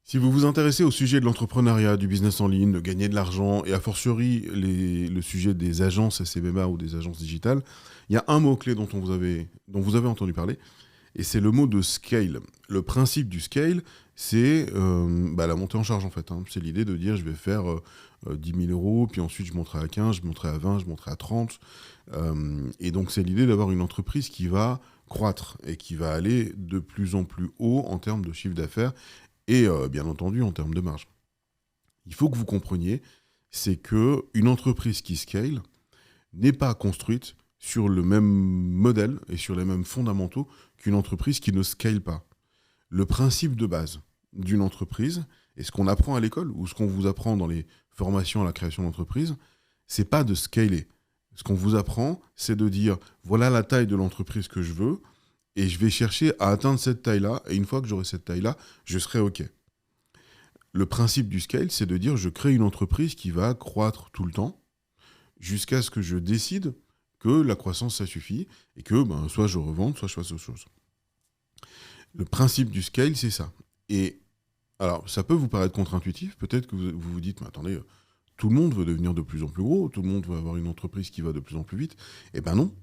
Si vous vous intéressez au sujet de l'entrepreneuriat, du business en ligne, de gagner de l'argent, et a fortiori le sujet des agences SMMA ou des agences digitales, il y a un mot-clé dont vous avez entendu parler, et c'est le mot de scale. Le principe du scale, c'est la montée en charge en fait. C'est l'idée de dire je vais faire 10 000 euros, puis ensuite je monterai à 15, je monterai à 20, je monterai à 30. Et donc c'est l'idée d'avoir une entreprise qui va croître et qui va aller de plus en plus haut en termes de chiffre d'affaires et bien entendu en termes de marge. Il faut que vous compreniez, c'est qu'une entreprise qui scale n'est pas construite sur le même modèle et sur les mêmes fondamentaux qu'une entreprise qui ne scale pas. Le principe de base d'une entreprise, et ce qu'on apprend à l'école, ou ce qu'on vous apprend dans les formations à la création d'entreprise, c'est pas de scaler. Ce qu'on vous apprend, c'est de dire, voilà la taille de l'entreprise que je veux, et je vais chercher à atteindre cette taille-là, et une fois que j'aurai cette taille-là, je serai OK. Le principe du scale, c'est de dire, je crée une entreprise qui va croître tout le temps, jusqu'à ce que je décide que la croissance, ça suffit, et que soit je revende, soit je fasse autre chose. Le principe du scale, c'est ça. Et alors, ça peut vous paraître contre-intuitif, peut-être que vous vous dites, mais attendez, tout le monde veut devenir de plus en plus gros, tout le monde veut avoir une entreprise qui va de plus en plus vite. Eh ben non,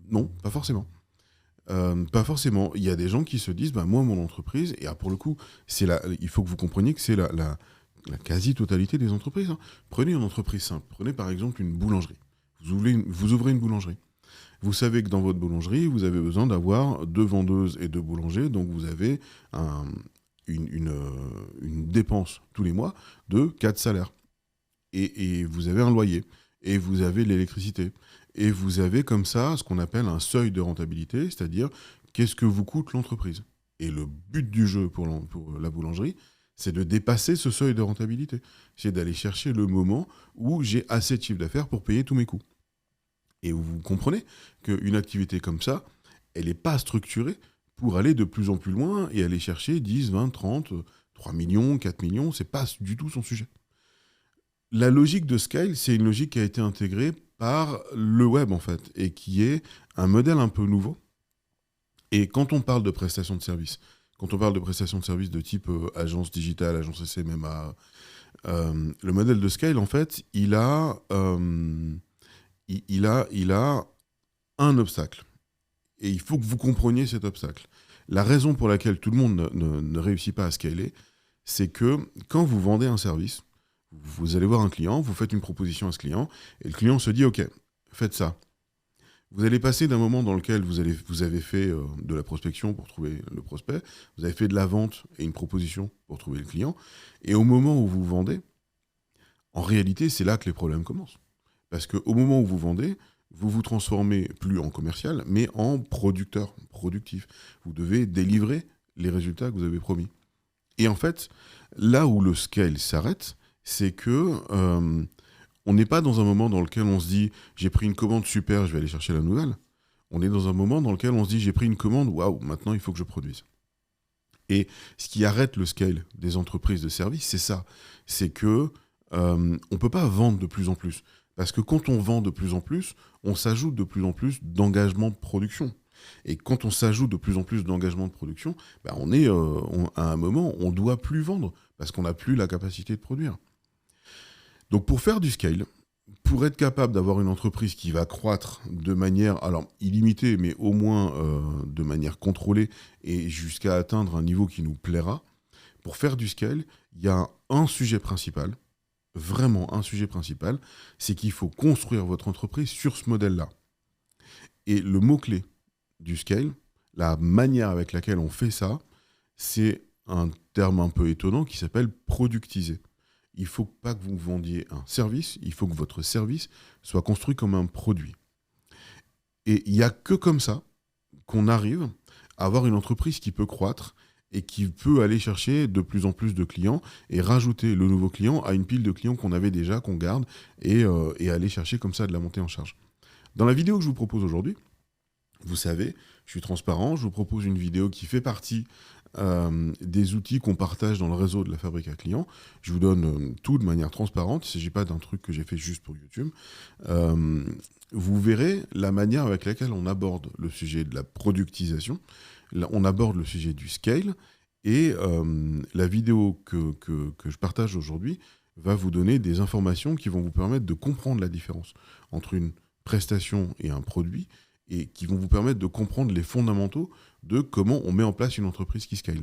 non, pas forcément. Pas forcément. Il y a des gens qui se disent, moi, mon entreprise, et pour le coup, il faut que vous compreniez que c'est la quasi-totalité des entreprises. Prenez une entreprise simple. Prenez par exemple une boulangerie. Vous ouvrez une boulangerie. Vous savez que dans votre boulangerie, vous avez besoin d'avoir 2 vendeuses et 2 boulangers, donc vous avez une dépense tous les mois de 4 salaires. Et vous avez un loyer, et vous avez l'électricité, et vous avez comme ça ce qu'on appelle un seuil de rentabilité, c'est-à-dire qu'est-ce que vous coûte l'entreprise. Et le but du jeu pour la boulangerie, c'est de dépasser ce seuil de rentabilité. C'est d'aller chercher le moment où j'ai assez de chiffre d'affaires pour payer tous mes coûts. Et vous comprenez qu'une activité comme ça, elle n'est pas structurée pour aller de plus en plus loin et aller chercher 10, 20, 30, 3 millions, 4 millions, c'est pas du tout son sujet. La logique de scale, c'est une logique qui a été intégrée par le web en fait, et qui est un modèle un peu nouveau. Et quand on parle de prestations de services, quand on parle de prestations de services de type agence digitale, agence SMMA, le modèle de scale en fait, il a un obstacle. Et il faut que vous compreniez cet obstacle. La raison pour laquelle tout le monde ne réussit pas à scaler, c'est que quand vous vendez un service, vous allez voir un client, vous faites une proposition à ce client, et le client se dit « Ok, faites ça ». Vous allez passer d'un moment dans lequel vous avez fait de la prospection pour trouver le prospect, vous avez fait de la vente et une proposition pour trouver le client, et au moment où vous vendez, en réalité, c'est là que les problèmes commencent. Parce qu'au moment où vous vendez, vous vous transformez plus en commercial, mais en producteur, productif. Vous devez délivrer les résultats que vous avez promis. Et en fait, là où le scale s'arrête, c'est que on n'est pas dans un moment dans lequel on se dit j'ai pris une commande super, je vais aller chercher la nouvelle. On est dans un moment dans lequel on se dit j'ai pris une commande, waouh, maintenant il faut que je produise. Et ce qui arrête le scale des entreprises de services, c'est ça. C'est que on peut pas vendre de plus en plus. Parce que quand on vend de plus en plus, on s'ajoute de plus en plus d'engagement de production. Et quand on s'ajoute de plus en plus d'engagement de production, à un moment, on ne doit plus vendre parce qu'on n'a plus la capacité de produire. Donc pour faire du scale, pour être capable d'avoir une entreprise qui va croître de manière, alors illimitée, mais au moins de manière contrôlée et jusqu'à atteindre un niveau qui nous plaira, pour faire du scale, il y a un sujet principal, vraiment un sujet principal, c'est qu'il faut construire votre entreprise sur ce modèle-là. Et le mot-clé du scale, la manière avec laquelle on fait ça, c'est un terme un peu étonnant qui s'appelle productiser. Il ne faut pas que vous vendiez un service, il faut que votre service soit construit comme un produit. Et il n'y a que comme ça qu'on arrive à avoir une entreprise qui peut croître et qui peut aller chercher de plus en plus de clients et rajouter le nouveau client à une pile de clients qu'on avait déjà, qu'on garde, et aller chercher comme ça de la montée en charge. Dans la vidéo que je vous propose aujourd'hui, vous savez, je suis transparent, je vous propose une vidéo qui fait partie des outils qu'on partage dans le réseau de la Fabrique à clients. Je vous donne tout de manière transparente, il ne s'agit pas d'un truc que j'ai fait juste pour YouTube. Vous verrez la manière avec laquelle on aborde le sujet de la productisation, on aborde le sujet du scale, Et la vidéo que je partage aujourd'hui va vous donner des informations qui vont vous permettre de comprendre la différence entre une prestation et un produit, et qui vont vous permettre de comprendre les fondamentaux de comment on met en place une entreprise qui scale.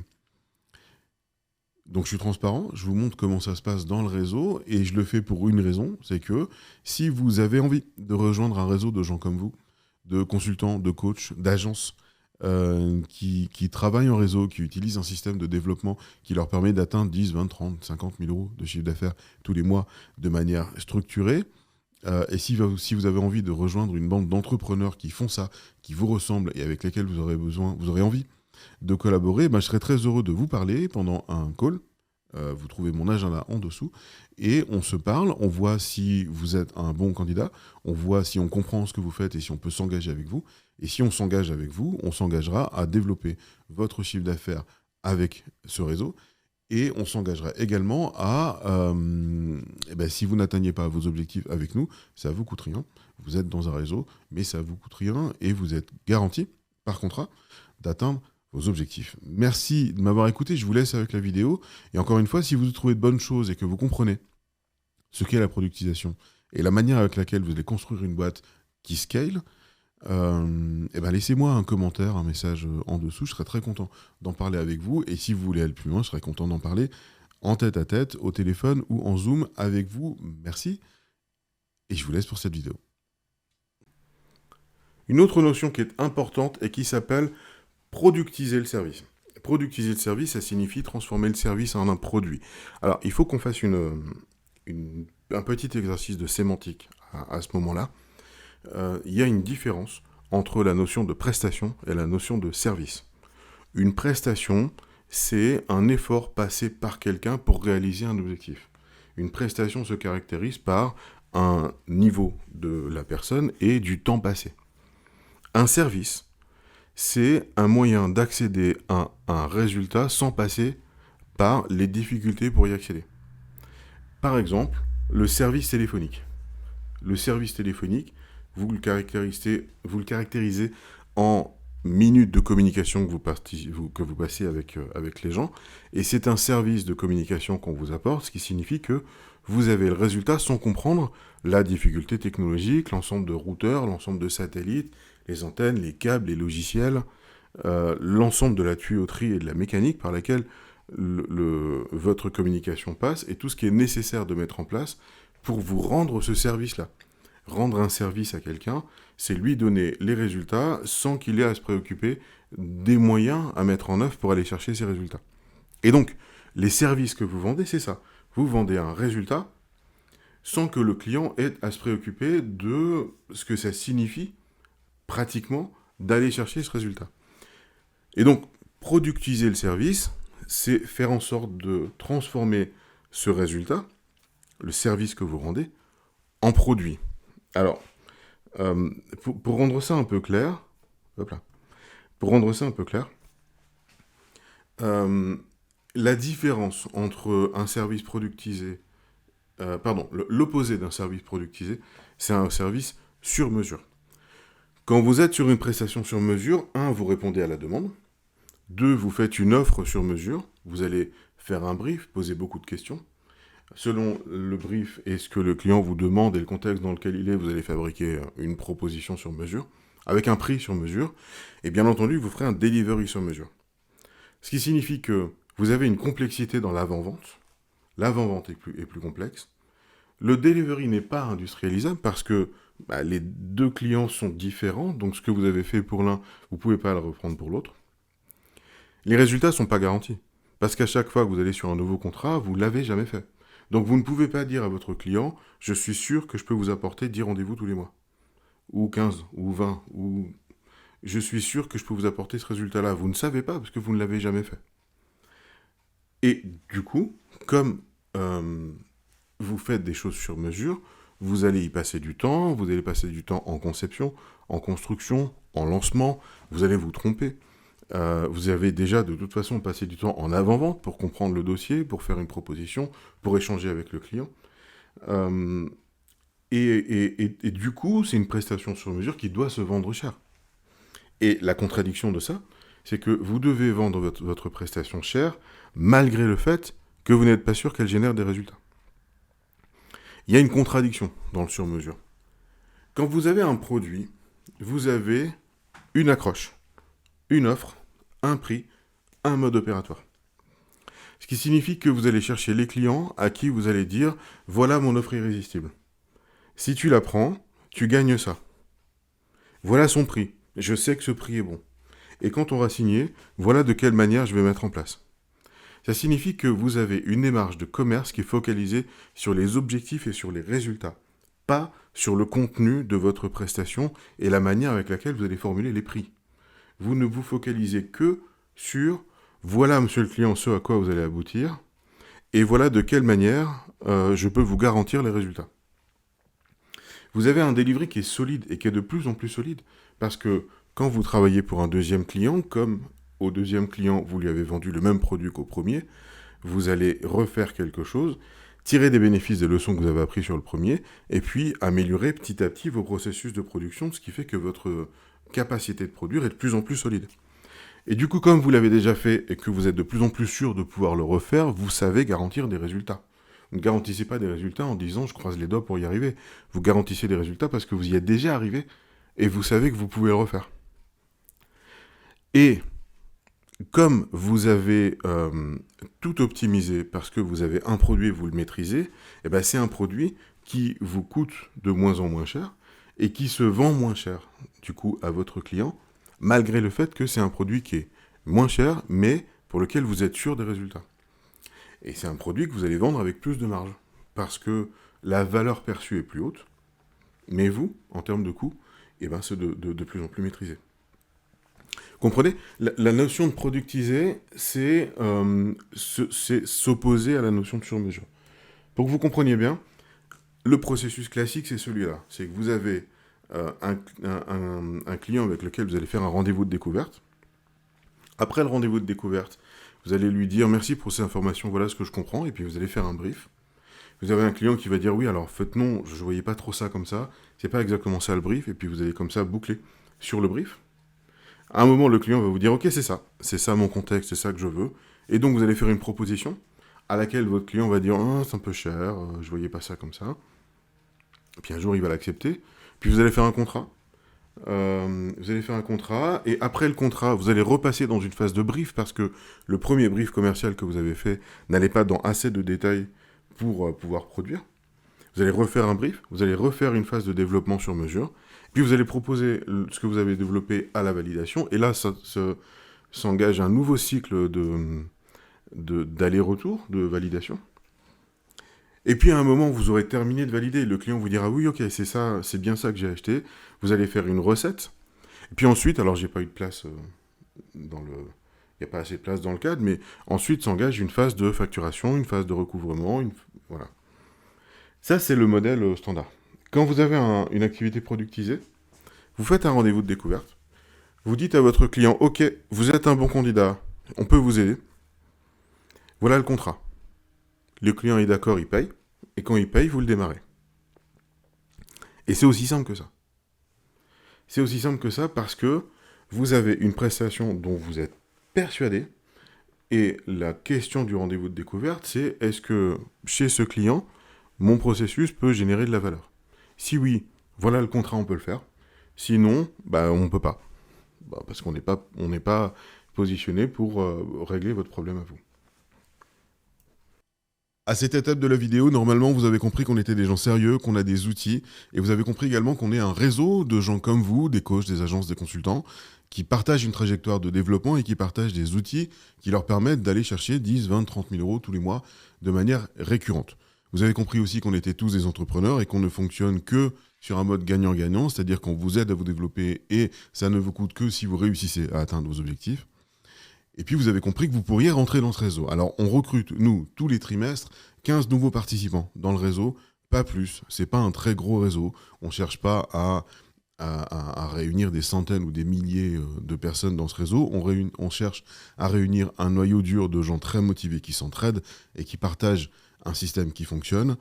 Donc je suis transparent, je vous montre comment ça se passe dans le réseau, et je le fais pour une raison, c'est que si vous avez envie de rejoindre un réseau de gens comme vous, de consultants, de coachs, d'agences, qui travaillent en réseau, qui utilisent un système de développement qui leur permet d'atteindre 10, 20, 30, 50 000 euros de chiffre d'affaires tous les mois de manière structurée, et si vous avez envie de rejoindre une bande d'entrepreneurs qui font ça, qui vous ressemblent et avec lesquels vous aurez envie de collaborer, je serais très heureux de vous parler pendant un call. Vous trouvez mon agenda en dessous, et on se parle, on voit si vous êtes un bon candidat, on voit si on comprend ce que vous faites et si on peut s'engager avec vous. Et si on s'engage avec vous, on s'engagera à développer votre chiffre d'affaires avec ce réseau, et on s'engagera également à, si vous n'atteignez pas vos objectifs avec nous, ça ne vous coûte rien. Vous êtes dans un réseau, mais ça ne vous coûte rien, et vous êtes garanti, par contrat, d'atteindre vos objectifs. Merci de m'avoir écouté, je vous laisse avec la vidéo. Et encore une fois, si vous trouvez de bonnes choses et que vous comprenez ce qu'est la productisation et la manière avec laquelle vous allez construire une boîte qui scale, laissez-moi un commentaire, un message en dessous, je serai très content d'en parler avec vous. Et si vous voulez aller plus loin, je serai content d'en parler en tête à tête, au téléphone ou en Zoom avec vous. Merci, et je vous laisse pour cette vidéo. Une autre notion qui est importante et qui s'appelle productiser le service. Productiser le service, ça signifie transformer le service en un produit. Alors, il faut qu'on fasse un petit exercice de sémantique à ce moment-là. Il y a une différence entre la notion de prestation et la notion de service. Une prestation, c'est un effort passé par quelqu'un pour réaliser un objectif. Une prestation se caractérise par un niveau de la personne et du temps passé. Un service, c'est un moyen d'accéder à un résultat sans passer par les difficultés pour y accéder. Par exemple, le service téléphonique. Le service téléphonique, vous le caractérisez en minutes de communication que vous passez avec les gens, et c'est un service de communication qu'on vous apporte, ce qui signifie que vous avez le résultat sans comprendre la difficulté technologique, l'ensemble de routeurs, l'ensemble de satellites, les antennes, les câbles, les logiciels, l'ensemble de la tuyauterie et de la mécanique par laquelle votre communication passe, et tout ce qui est nécessaire de mettre en place pour vous rendre ce service-là. Rendre un service à quelqu'un, c'est lui donner les résultats sans qu'il ait à se préoccuper des moyens à mettre en œuvre pour aller chercher ces résultats. Et donc, les services que vous vendez, c'est ça. Vous vendez un résultat sans que le client ait à se préoccuper de ce que ça signifie pratiquement d'aller chercher ce résultat. Et donc, productiser le service, c'est faire en sorte de transformer ce résultat, le service que vous rendez, en produit. Alors, pour rendre ça un peu clair, la différence entre un service productisé, l'opposé d'un service productisé, c'est un service sur mesure. Quand vous êtes sur une prestation sur mesure, 1, vous répondez à la demande, 2, vous faites une offre sur mesure, vous allez faire un brief, poser beaucoup de questions. Selon le brief et ce que le client vous demande et le contexte dans lequel il est, vous allez fabriquer une proposition sur mesure, avec un prix sur mesure, et bien entendu, vous ferez un delivery sur mesure. Ce qui signifie que vous avez une complexité dans l'avant-vente. L'avant-vente est plus complexe. Le delivery n'est pas industrialisable parce que les deux clients sont différents, donc ce que vous avez fait pour l'un, vous ne pouvez pas le reprendre pour l'autre. Les résultats ne sont pas garantis, parce qu'à chaque fois que vous allez sur un nouveau contrat, vous ne l'avez jamais fait. Donc vous ne pouvez pas dire à votre client « je suis sûr que je peux vous apporter 10 rendez-vous tous les mois » ou 15, ou 20, ou « je suis sûr que je peux vous apporter ce résultat-là ». Vous ne savez pas parce que vous ne l'avez jamais fait. Et du coup, comme vous faites des choses sur mesure, vous allez y passer du temps, vous allez passer du temps en conception, en construction, en lancement, vous allez vous tromper. Vous avez déjà de toute façon passé du temps en avant-vente pour comprendre le dossier, pour faire une proposition, pour échanger avec le client. Et du coup, c'est une prestation sur mesure qui doit se vendre cher. Et la contradiction de ça, C'est que vous devez vendre votre prestation chère, malgré le fait que vous n'êtes pas sûr qu'elle génère des résultats. Il y a une contradiction dans le sur-mesure. Quand vous avez un produit, vous avez une accroche, une offre, un prix, un mode opératoire. Ce qui signifie que vous allez chercher les clients à qui vous allez dire « Voilà mon offre irrésistible. Si tu la prends, tu gagnes ça. Voilà son prix. Je sais que ce prix est bon. Et quand on va signer, voilà de quelle manière je vais mettre en place. » Ça signifie que vous avez une démarche de commerce qui est focalisée sur les objectifs et sur les résultats, pas sur le contenu de votre prestation et la manière avec laquelle vous allez formuler les prix. Vous ne vous focalisez que sur « voilà, monsieur le client, ce à quoi vous allez aboutir, et voilà de quelle manière je peux vous garantir les résultats. » Vous avez un delivery qui est solide et qui est de plus en plus solide, parce que quand vous travaillez pour un deuxième client, comme au deuxième client, vous lui avez vendu le même produit qu'au premier, vous allez refaire quelque chose, tirer des bénéfices des leçons que vous avez apprises sur le premier, et puis améliorer petit à petit vos processus de production, ce qui fait que votre capacité de produire est de plus en plus solide. Et du coup, comme vous l'avez déjà fait et que vous êtes de plus en plus sûr de pouvoir le refaire, vous savez garantir des résultats. Vous ne garantissez pas des résultats en disant « je croise les doigts pour y arriver ». Vous garantissez des résultats parce que vous y êtes déjà arrivé et vous savez que vous pouvez le refaire. Et comme vous avez tout optimisé parce que vous avez un produit et vous le maîtrisez, et ben c'est un produit qui vous coûte de moins en moins cher et qui se vend moins cher, du coup, à votre client, malgré le fait que c'est un produit qui est moins cher, mais pour lequel vous êtes sûr des résultats. Et c'est un produit que vous allez vendre avec plus de marge, parce que la valeur perçue est plus haute, mais vous, en termes de coût, eh ben, c'est de plus en plus maîtrisé. Comprenez ? La notion de productiser, c'est s'opposer à la notion de sur-mesure. Pour que vous compreniez bien, le processus classique, c'est celui-là. C'est que vous avez un client avec lequel vous allez faire un rendez-vous de découverte. Après le rendez-vous de découverte, vous allez lui dire « Merci pour ces informations, voilà ce que je comprends », et puis vous allez faire un brief. Vous avez un client qui va dire « Oui, alors faites non, je ne voyais pas trop ça comme ça, c'est pas exactement ça le brief », et puis vous allez comme ça boucler sur le brief. À un moment, le client va vous dire « Ok, c'est ça mon contexte, c'est ça que je veux », et donc vous allez faire une proposition à laquelle votre client va dire « c'est un peu cher, je ne voyais pas ça comme ça ». Puis un jour, il va l'accepter, puis vous allez faire un contrat. Et après le contrat, vous allez repasser dans une phase de brief parce que le premier brief commercial que vous avez fait n'allait pas dans assez de détails pour pouvoir produire. Vous allez refaire un brief, vous allez refaire une phase de développement sur mesure, puis vous allez proposer ce que vous avez développé à la validation, et là, s'engage un nouveau cycle d'aller-retour, de validation. Et puis à un moment, vous aurez terminé de valider. Le client vous dira oui, ok, c'est ça, c'est bien ça que j'ai acheté. Vous allez faire une recette. Et puis ensuite, alors j'ai pas eu de place il n'y a pas assez de place dans le cadre, mais ensuite s'engage une phase de facturation, une phase de recouvrement, voilà. Ça, c'est le modèle standard. Quand vous avez une activité productisée, vous faites un rendez-vous de découverte. Vous dites à votre client, ok, vous êtes un bon candidat, on peut vous aider. Voilà le contrat. Le client est d'accord, il paye. Et quand il paye, vous le démarrez. Et c'est aussi simple que ça. C'est aussi simple que ça parce que vous avez une prestation dont vous êtes persuadé. Et la question du rendez-vous de découverte, c'est est-ce que chez ce client, mon processus peut générer de la valeur ? Si oui, voilà le contrat, on peut le faire. Sinon, on ne peut pas. Parce qu'on n'est pas positionné pour régler votre problème à vous. À cette étape de la vidéo, normalement, vous avez compris qu'on était des gens sérieux, qu'on a des outils, et vous avez compris également qu'on est un réseau de gens comme vous, des coachs, des agences, des consultants, qui partagent une trajectoire de développement et qui partagent des outils qui leur permettent d'aller chercher 10, 20, 30 000 euros tous les mois de manière récurrente. Vous avez compris aussi qu'on était tous des entrepreneurs et qu'on ne fonctionne que sur un mode gagnant-gagnant, c'est-à-dire qu'on vous aide à vous développer et ça ne vous coûte que si vous réussissez à atteindre vos objectifs. Et puis, vous avez compris que vous pourriez rentrer dans ce réseau. Alors, on recrute, nous, tous les trimestres, 15 nouveaux participants dans le réseau, pas plus. C'est pas un très gros réseau. On ne cherche pas à réunir des centaines ou des milliers de personnes dans ce réseau. On cherche à réunir un noyau dur de gens très motivés qui s'entraident et qui partagent un système qui fonctionne.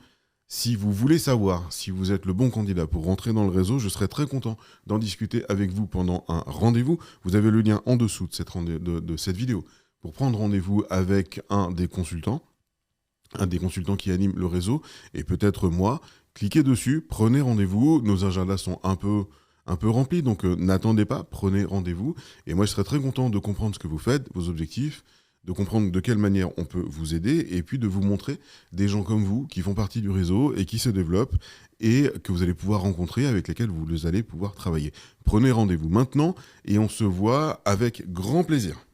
Si vous voulez savoir si vous êtes le bon candidat pour rentrer dans le réseau, je serai très content d'en discuter avec vous pendant un rendez-vous. Vous avez le lien en dessous de cette vidéo pour prendre rendez-vous avec un des consultants qui anime le réseau, et peut-être moi. Cliquez dessus, prenez rendez-vous. Nos agendas sont un peu remplis, donc n'attendez pas, prenez rendez-vous. Et moi, je serai très content de comprendre ce que vous faites, vos objectifs, de comprendre de quelle manière on peut vous aider, et puis de vous montrer des gens comme vous qui font partie du réseau et qui se développent et que vous allez pouvoir rencontrer, avec lesquels vous allez pouvoir travailler. Prenez rendez-vous maintenant et on se voit avec grand plaisir.